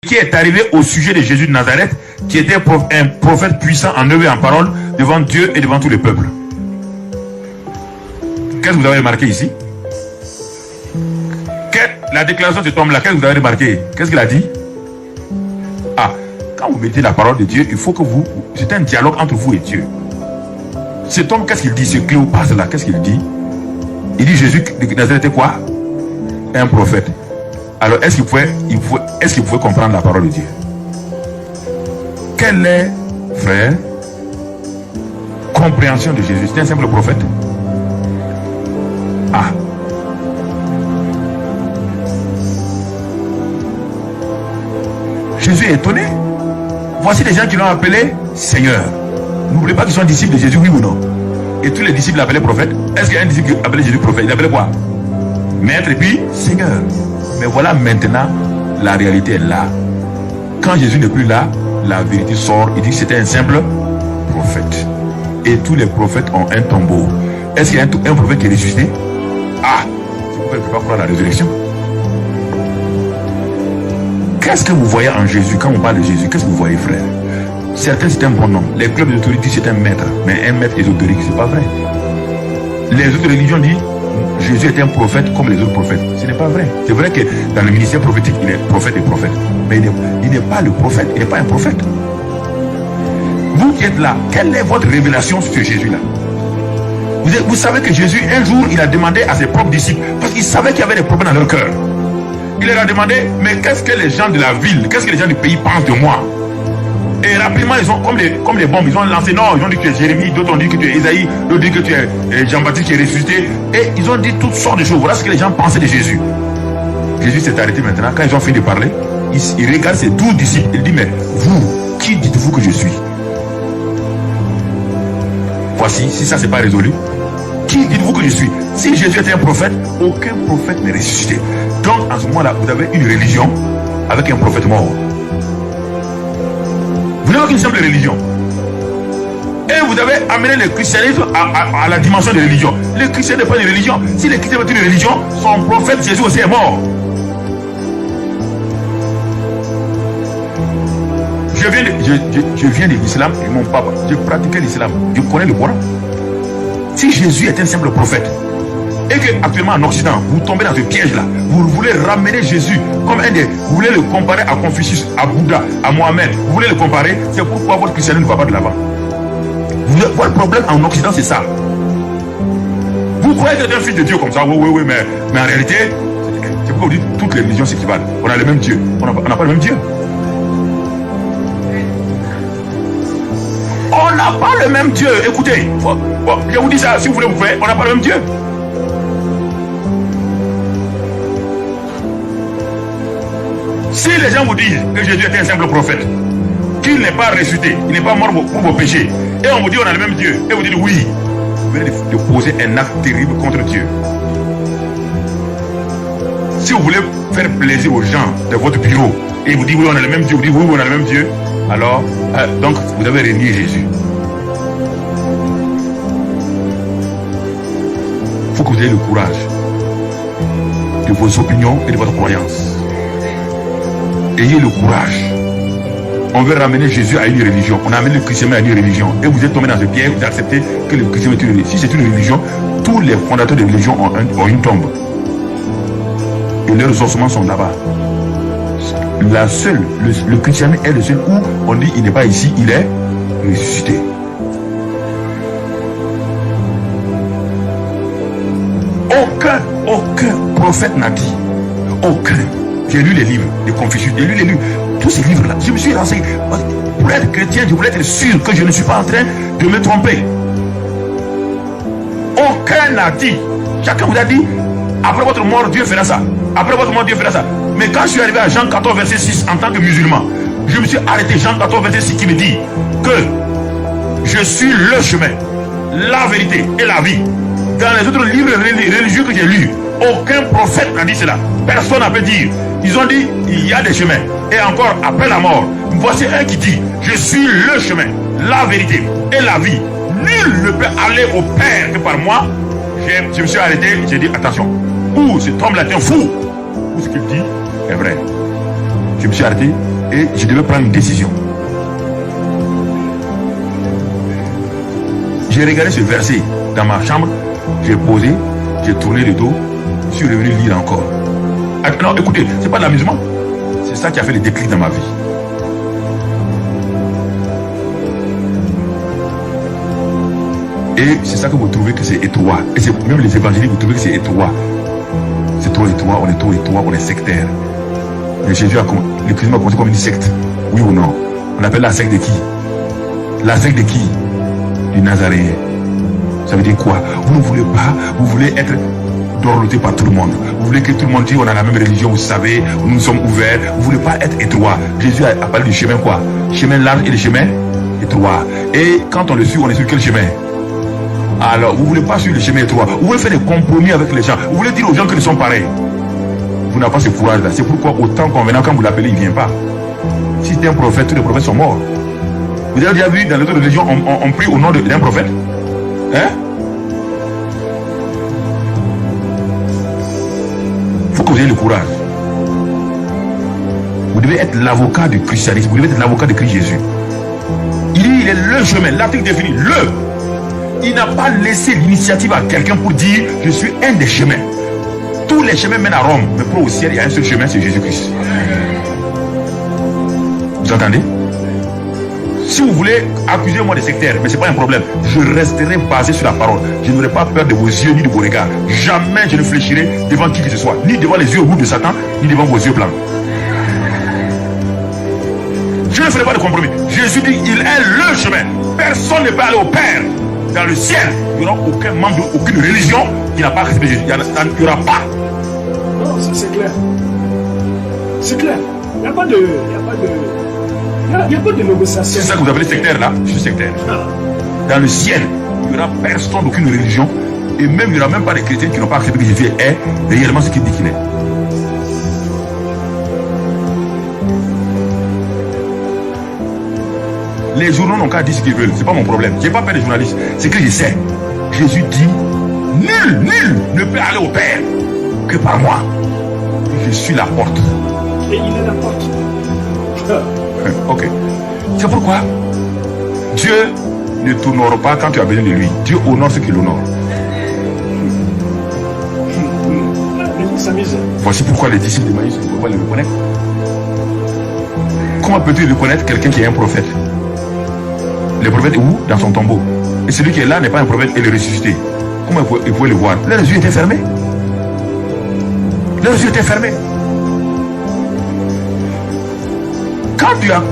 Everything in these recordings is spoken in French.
qui est arrivé au sujet de Jésus de Nazareth, qui était un prophète puissant en œuvre et en parole devant Dieu et devant tous les peuples. Qu'est-ce que vous avez remarqué ici? La déclaration de cet homme-là, qu'est-ce que vous avez remarqué? Qu'est-ce qu'il a dit? Ah, quand vous mettez la parole de Dieu, il faut que vous... C'est un dialogue entre vous et Dieu. Cet homme, qu'est-ce qu'il dit? Ce Cléopas-là, qu'est-ce qu'il dit? Il dit Jésus de Nazareth était quoi? Un prophète. Alors, est-ce qu'il pouvait comprendre la parole de Dieu? Quelle est, frère, compréhension de Jésus? C'est un simple prophète? Ah. Jésus est étonné. Voici des gens qui l'ont appelé Seigneur. N'oubliez pas qu'ils sont disciples de Jésus, oui ou non? Et tous les disciples l'appelaient prophète. Est-ce qu'il y a un disciple qui appelait Jésus prophète? Il l'appelait quoi? Maître et puis Seigneur. Mais voilà maintenant, la réalité est là. Quand Jésus n'est plus là, la vérité sort. Il dit que c'était un simple prophète. Et tous les prophètes ont un tombeau. Est-ce qu'il y a un prophète qui est ressuscité? Ah, c'est pourquoi il ne peut pas croire à la résurrection. Qu'est-ce que vous voyez en Jésus? Quand on parle de Jésus, qu'est-ce que vous voyez, frère? Certains, c'est un bon nom. Les clubs d'autorité, c'est un maître. Mais un maître ésotérique, c'est pas vrai. Les autres religions disent Jésus est un prophète comme les autres prophètes. Ce n'est pas vrai. C'est vrai que dans le ministère prophétique, il est prophète et prophète. Mais il n'est pas le prophète, il n'est pas un prophète. Vous qui êtes là, quelle est votre révélation sur ce Jésus-là? Vous savez que Jésus, un jour, il a demandé à ses propres disciples, parce qu'il savait qu'il y avait des problèmes dans leur cœur. Il leur a demandé, mais qu'est-ce que les gens de la ville, qu'est-ce que les gens du pays pensent de moi? Et rapidement, ils ont, comme les bombes, ils ont lancé, non, ils ont dit que tu es Jérémie, d'autres ont dit que tu es Isaïe, d'autres ont dit que tu es Jean-Baptiste qui est ressuscité. Et ils ont dit toutes sortes de choses. Voilà ce que les gens pensaient de Jésus. Jésus s'est arrêté maintenant. Quand ils ont fini de parler, il regarde ses 12 disciples. Il dit, mais vous, qui dites-vous que je suis? Voici, si ça c'est pas résolu, qui dites-vous que je suis? Si Jésus était un prophète, aucun prophète n'est ressuscité. Donc, en ce moment-là, vous avez une religion avec un prophète mort. Vous n'avez qu'une simple religion. Et vous avez amené le christianisme à la dimension de religion. Le christianisme n'est pas une religion. Si le christianisme est une religion, son prophète Jésus aussi est mort. Je viens de l'islam et mon papa, je pratiquais l'islam. Je connais le Coran. Si Jésus est un simple prophète, et qu'actuellement en Occident, vous tombez dans ce piège-là, vous voulez ramener Jésus comme un des... Vous voulez le comparer à Confucius, à Bouddha, à Mohamed, vous voulez le comparer, c'est pourquoi votre christianisme ne va pas de l'avant. Votre problème en Occident, c'est ça. Vous croyez que c'est un fils de Dieu comme ça, oui, mais en réalité, c'est pourquoi vous dites toutes les religions s'équivalent. On a le même Dieu, on n'a pas le même Dieu. On n'a pas le même Dieu, écoutez, je vous dis ça, si vous voulez vous faire, on n'a pas le même Dieu. Si les gens vous disent que Jésus était un simple prophète, qu'il n'est pas ressuscité, il n'est pas mort pour vos péchés, et on vous dit on a le même Dieu, et vous dites oui, vous venez de poser un acte terrible contre Dieu. Si vous voulez faire plaisir aux gens de votre bureau, et vous dites oui on a le même Dieu, vous dites oui on a le même Dieu, alors, donc vous avez renié Jésus. Il faut que vous ayez le courage de vos opinions et de votre croyance. Ayez le courage. On veut ramener Jésus à une religion. On a amené le christianisme à une religion. Et vous êtes tombé dans ce piège, vous acceptez que le christianisme est une religion. Si c'est une religion, tous les fondateurs de religion ont une tombe. Et leurs ossements sont là-bas. Le christianisme est le seul où on dit il n'est pas ici, il est ressuscité. Aucun prophète n'a dit. Aucun. J'ai lu les livres de Confucius, j'ai lu les livres, tous ces livres-là. Je me suis renseigné. Pour être chrétien, je voulais être sûr que je ne suis pas en train de me tromper. Aucun n'a dit. Chacun vous a dit, après votre mort, Dieu fera ça. Après votre mort, Dieu fera ça. Mais quand je suis arrivé à Jean 14, verset 6, en tant que musulman, je me suis arrêté. Jean 14, verset 6 qui me dit que je suis le chemin, la vérité et la vie. Dans les autres livres religieux que j'ai lus, aucun prophète n'a dit cela. Personne n'a pu dire. Ils ont dit, il y a des chemins. Et encore, après la mort, voici un qui dit, je suis le chemin, la vérité et la vie. Nul ne peut aller au Père que par moi. Je me suis arrêté, j'ai dit, attention. Ou cet homme-là est un fou, ou ce qu'il dit est vrai. Je me suis arrêté, Et je devais prendre une décision. J'ai regardé ce verset dans ma chambre, j'ai posé, j'ai tourné le dos, je suis revenu lire encore. Non, écoutez, c'est pas de l'amusement. C'est ça qui a fait le déclic dans ma vie. Et c'est ça que vous trouvez que c'est étroit. Et c'est même les évangéliques, vous trouvez que c'est étroit. C'est trop étroit, on est sectaire. Mais Jésus a le christianisme a commencé comme une secte. Oui ou non? On appelle la secte de qui? La secte de qui? Du Nazaréen. Ça veut dire quoi? Vous ne voulez pas, vous voulez être dorloté par tout le monde. Vous voulez que tout le monde dise on a la même religion, vous savez, nous sommes ouverts. Vous ne voulez pas être étroit. Jésus a parlé du chemin quoi? Chemin large et le chemin étroit. Et quand on le suit, on est sur quel chemin? Alors, vous ne voulez pas suivre le chemin étroit. Vous voulez faire des compromis avec les gens. Vous voulez dire aux gens qu'ils sont pareils. Vous n'avez pas ce courage-là. C'est pourquoi au temps convenant, quand vous l'appelez, il ne vient pas. Si c'est un prophète, tous les prophètes sont morts. Vous avez déjà vu dans les autres religions, on prie au nom d'un prophète? Hein? Il faut que vous ayez le courage. Vous devez être l'avocat du christianisme. Vous devez être l'avocat de Christ Jésus. Il est le chemin. L'article définit le. Il n'a pas laissé l'initiative à quelqu'un pour dire je suis un des chemins. Tous les chemins mènent à Rome, mais pour au ciel, il y a un seul chemin, c'est Jésus-Christ. Vous entendez? Si vous voulez accuser moi de sectaire, mais ce n'est pas un problème. Je resterai basé sur la parole. Je n'aurai pas peur de vos yeux ni de vos regards. Jamais je ne fléchirai devant qui que ce soit, ni devant les yeux rouges de Satan, ni devant vos yeux blancs. Je ne ferai pas de compromis. Jésus dit il est le chemin. Personne ne peut aller au Père. Dans le ciel, il n'y aura aucun membre, aucune religion qui n'a pas respecté Jésus. Il n'y aura pas. Non, ça c'est clair. C'est clair. Il n'y a pas de. Il n'y a pas de négociation. C'est ça que vous appelez sectaire là? Je suis sectaire. Dans le ciel, il n'y aura personne d'aucune religion. Et même, il n'y aura même pas de chrétiens qui n'ont pas accepté que Jésus est réellement ce qu'il dit qu'il est. Les journaux n'ont qu'à dire ce qu'ils veulent, c'est pas mon problème. J'ai pas peur des journalistes, c'est que je sais. Jésus dit, nul ne peut aller au Père que par moi. Je suis la porte. Et il est la porte. Ok. C'est pourquoi Dieu ne t'honore pas quand tu as besoin de lui. Dieu honore ceux qui l'honorent. Voici pourquoi les disciples de Maïs ne peuvent pas le reconnaître. Comment peux-tu reconnaître quelqu'un qui est un prophète? Le prophète est où? Dans son tombeau. Et celui qui est là n'est pas un prophète, il est ressuscité. Comment il pouvait le voir? Leurs yeux étaient fermés. Leurs yeux étaient fermés.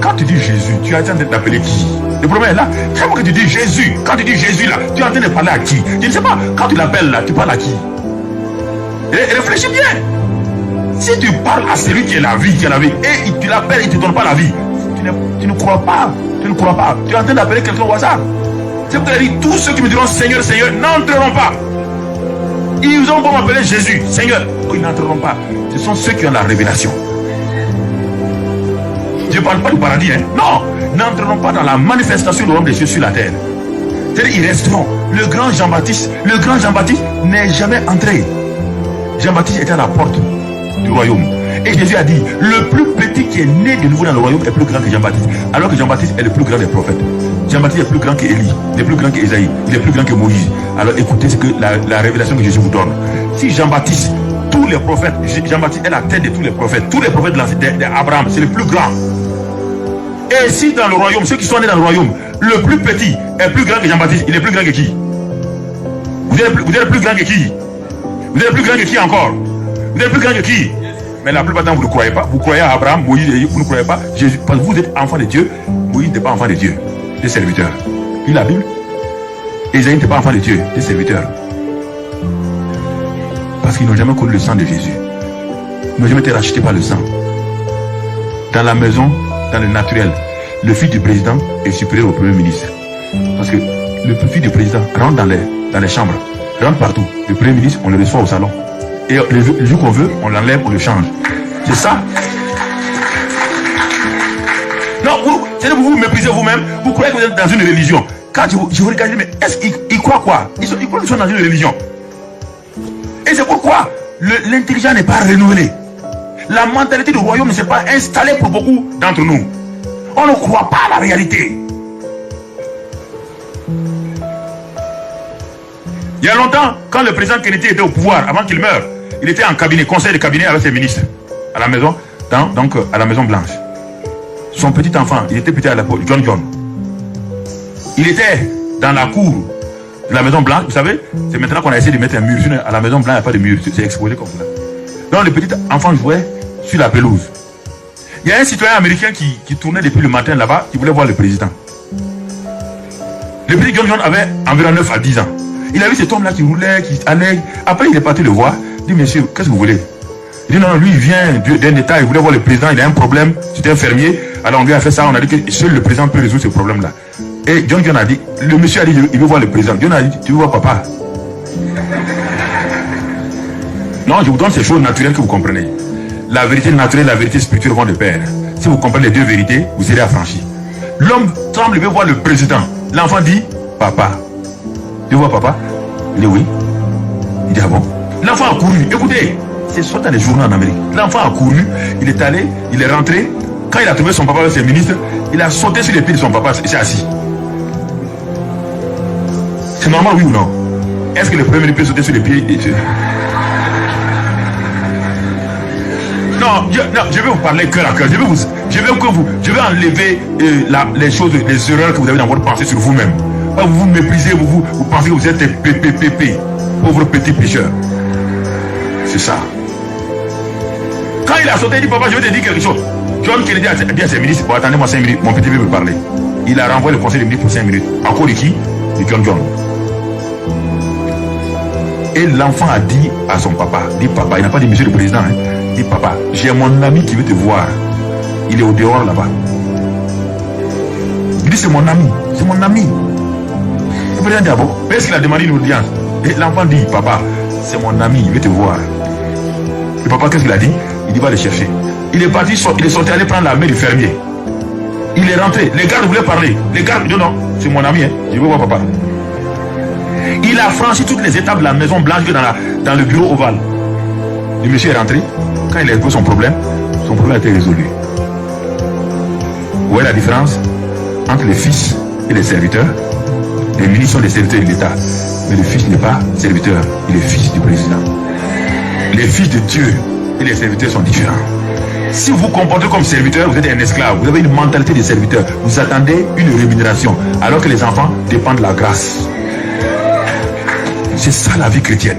Quand tu dis Jésus, tu es en train d'appeler qui? Le problème est là. Chaque fois que tu dis Jésus, quand tu dis Jésus là, tu es en train de parler à qui? Je ne sais pas. Quand tu l'appelles là, tu parles à qui? Et réfléchis bien. Si tu parles à celui qui est la vie, et tu l'appelles, il ne te donne pas la vie, tu ne crois pas. Tu ne crois pas. Tu es en train d'appeler quelqu'un au hasard. C'est pourquoi il dit tous ceux qui me diront Seigneur, Seigneur, n'entreront pas. Ils ont beau m'appeler Jésus, Seigneur. Oh, ils n'entreront pas. Ce sont ceux qui ont la révélation. Je ne parle pas du paradis, hein. Non, n'entreront pas dans la manifestation de l'homme des cieux sur la terre. C'est-à-dire, ils resteront. Le grand Jean-Baptiste n'est jamais entré. Jean-Baptiste était à la porte du royaume. Et Jésus a dit, le plus petit qui est né de nouveau dans le royaume est plus grand que Jean-Baptiste. Alors que Jean-Baptiste est le plus grand des prophètes. Jean-Baptiste est plus grand qu'Élie, il est plus grand qu'Ésaïe, il est plus grand que Moïse. Alors écoutez ce que la révélation que Jésus vous donne. Si Jean-Baptiste, tous les prophètes, Jean-Baptiste est la tête de tous les prophètes d'Abraham, c'est le plus grand. Et si dans le royaume, ceux qui sont nés dans le royaume, le plus petit est plus grand que Jean-Baptiste, il est plus grand que qui? Vous êtes plus grand que qui? Vous êtes plus grand que qui encore? Vous êtes plus grand que qui? Mais la plupart du temps, vous ne croyez pas. Vous croyez à Abraham, Moïse, vous ne croyez pas Jésus. Parce que vous êtes enfant de Dieu. Moïse n'est pas enfant de Dieu, des serviteurs. Lis la Bible. Ésaïe n'était pas enfant de Dieu, des serviteurs. Parce qu'ils n'ont jamais connu le sang de Jésus. Ils n'ont jamais été rachetés par le sang. Dans la maison, dans le naturel, le fils du président est supérieur au premier ministre. Parce que le fils du président rentre dans les chambres, rentre partout. Le premier ministre, on le reçoit au salon. Et le jour qu'on veut, on l'enlève, on le change. C'est ça. Non, vous vous méprisez vous-même. Vous croyez que vous êtes dans une religion. Quand je vous regarde, mais est-ce qu'ils croient quoi? Ils croient qu'ils sont dans une religion. Et c'est pourquoi l'intelligence n'est pas renouvelée. La mentalité du royaume ne s'est pas installée pour beaucoup d'entre nous. On ne croit pas à la réalité. Il y a longtemps, quand le président Kennedy était au pouvoir, avant qu'il meure, il était en cabinet, conseil de cabinet avec ses ministres, à la maison, donc à la Maison Blanche. Son petit enfant, il était petit à l'époque, John. Il était dans la cour de la Maison Blanche. Vous savez, c'est maintenant qu'on a essayé de mettre un mur. À la Maison Blanche, il n'y a pas de mur, c'est exposé comme ça. Donc le petit enfant jouait sur la pelouse. Il y a un citoyen américain qui tournait depuis le matin là-bas, qui voulait voir le président. Le petit John avait environ 9 à 10 ans. Il a vu cet homme-là qui roulait, qui allait. Après, il est parti le voir. Il dit, monsieur, qu'est-ce que vous voulez? Il dit, non, lui, il vient d'un état, il voulait voir le président, il a un problème, c'était un fermier. Alors on lui a fait ça, on a dit que seul le président peut résoudre ce problème-là. Et John a dit, le monsieur a dit, il veut voir le président. John a dit, tu veux voir papa? Non, je vous donne ces choses naturelles que vous comprenez. La vérité naturelle et la vérité spirituelle vont de pair. Si vous comprenez les deux vérités, vous serez affranchi. L'homme tremble, il veut voir le président. L'enfant dit, papa. Tu vois papa? Il dit oui. Il dit ah bon? L'enfant a couru. Écoutez, c'est soit dans les journaux en Amérique. L'enfant a couru, il est allé, il est rentré. Quand il a trouvé son papa avec ses ministres, il a sauté sur les pieds de son papa et s'est assis. C'est normal, oui ou non? Est-ce que le premier ministre peut sauter sur les pieds Non, je vais vous parler cœur à cœur. Je vais enlever les choses, les erreurs que vous avez dans votre pensée sur vous-même. Vous vous méprisez, vous pensez que vous êtes pépépépé, pauvre petit pécheur. C'est ça. Quand il a sauté, il dit papa, je vais te dire quelque chose. John Kennedy a dit à ses ministres, bon, attendez-moi 5 minutes, mon petit veut me parler. Il a renvoyé le conseil des ministres pour 5 minutes. À cause de qui? De John. Et l'enfant a dit à son papa, dit papa, il n'a pas dit monsieur le président, hein. Dit papa, j'ai mon ami qui veut te voir. Il est au dehors là-bas. Il dit c'est mon ami. Le président dit ah bon, est-ce qu'il a demandé une audience? Et l'enfant dit papa, c'est mon ami, il veut te voir. Le papa qu'est-ce qu'il a dit? Il dit va le chercher. Il est parti, il est sorti aller prendre la main du fermier. Il est rentré, les gardes voulaient parler. Les gardes disent non, c'est mon ami, hein. Je veux voir papa. Il a franchi toutes les étapes de la Maison Blanche dans le bureau ovale. Le monsieur est rentré. Quand il a exposé son problème a été résolu. Vous voyez la différence entre les fils et les serviteurs? Les ministres sont des serviteurs de l'État. Mais le fils n'est pas serviteur, il est fils du président. Les fils de Dieu et les serviteurs sont différents. Si vous vous comportez comme serviteur, vous êtes un esclave. Vous avez une mentalité de serviteur. Vous attendez une rémunération. Alors que les enfants dépendent de la grâce. C'est ça la vie chrétienne.